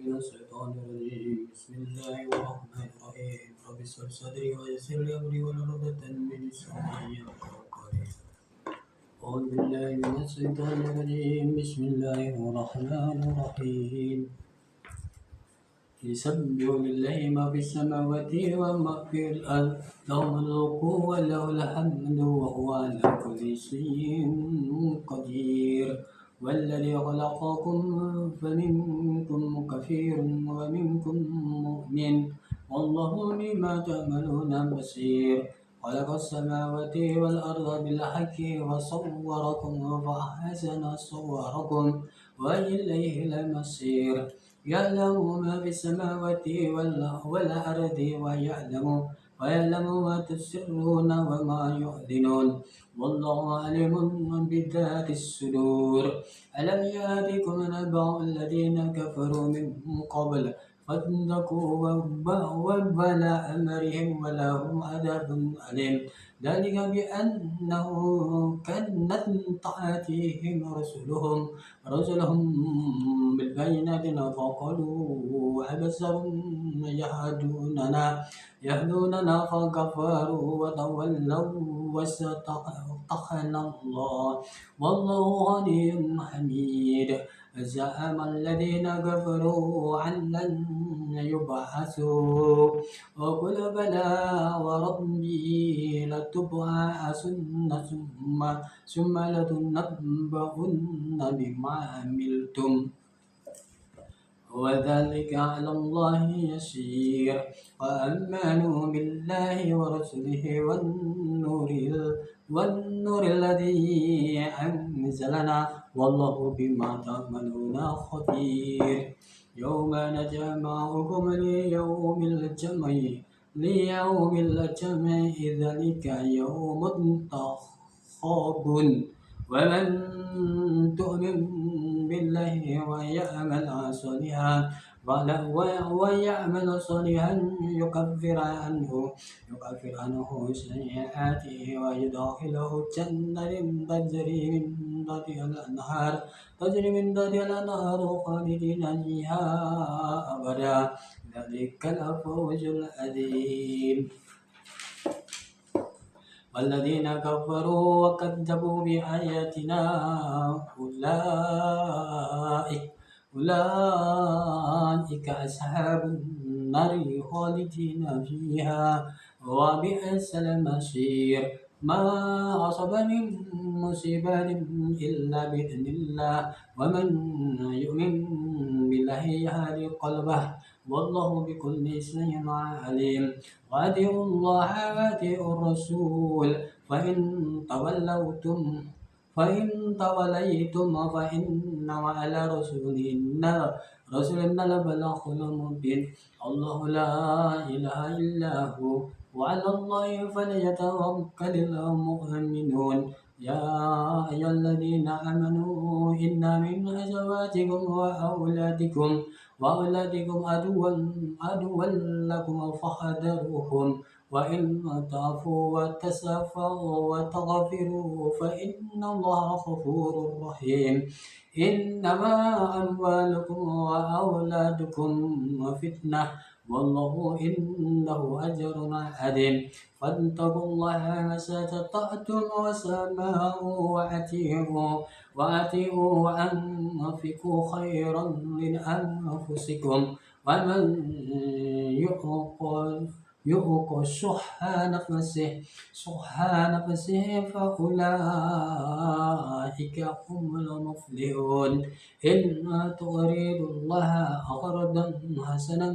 من الشيطان الرجيم بسم الله الرحمن الرحيم رب اشرح صدري ويسر لي أمري واحلل عقدة من لساني يفقهوا قولي أعوذ بالله من الشيطان الرجيم بسم الله الرحمن الرحيم يسبح لله ما في السماوات وما في الأرض له الملك وله الحمد وهو على كل شيء قدير والذي خلقكم فمنكم كفير ومنكم مؤمن والله بما تعملون بصير خلق السماوات والأرض بالحق وصوركم فأحسن صوركم وإليه المصير يعلم ما في السماوات والأرض ويعلم ما تسرون وما يعلنون والله عليم بذات الصدور ألم يأتكم نبأ الذين كفروا من قبل فاتقوا وبال أمرهم ولهم عذاب أليم ذلك بأنه كانت تأتيهم رسلهم بالبينات فقالوا أبشر يهدوننا فكفروا وتولوا واستغنى الله والله غني حميد زعم الذين كفروا أن لن يبعثوا وقل بلى وربي لتبعثن ثم لتنبؤن بما عملتم وذلك على الله يسير وآمنوا بالله ورسله والنور الذي أنزلنا والله بما تعملون خبير يوم نجمعكم ليوم الجمع ذلك يوم التغابن ومن تؤمن بالله ويعمل صالحا يكفر عنه سيئاته ويدخله جنة تجري من تحتها الأنهار خالدين فيها أبدا ذلك الفوز العظيم والذين كفروا وكذبوا بآياتنا أولئك أصحاب النار خالدين فيها وبئس المصير ما أصاب من مصيبة إلا بإذن الله ومن يؤمن بالله يهدي قلبه والله بكل شيء عليم وأطيعوا الله وأطيعوا الرسول فإن توليتم فإنما على رسولنا البلاغ المبين الله لا إله إلا هو وعلى الله فليتوكل المؤمنون يا أيها الذين آمنوا إن من أزواجكم وأولادكم عدوا لكم فاحذروهم وإن تعفوا وتصفحوا وتغفروا فإن الله غفور رحيم إنما أموالكم وأولادكم فتنة والله عنده أجر عظيم فاتقوا الله ما استطعتم واسمعوا وأطيعوا وأنفقوا خيرا لأنفسكم ومن يؤق شح نفسه فأولئك هم المفلحون إن تقرضوا الله قرضا حسنا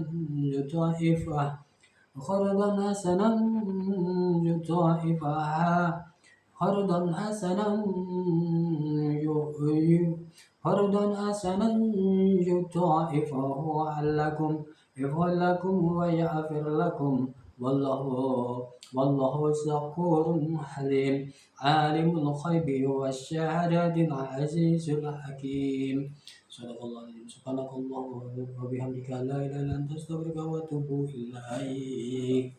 يضاعفه لكم ويغفر لكم والله شكور حليم عالم الغيب والشهادة العزيز الحكيم صدق الله العظيم سبحانك اللهم وبحمدك لا إله إلا أنت أستغفرك وأتوب إليك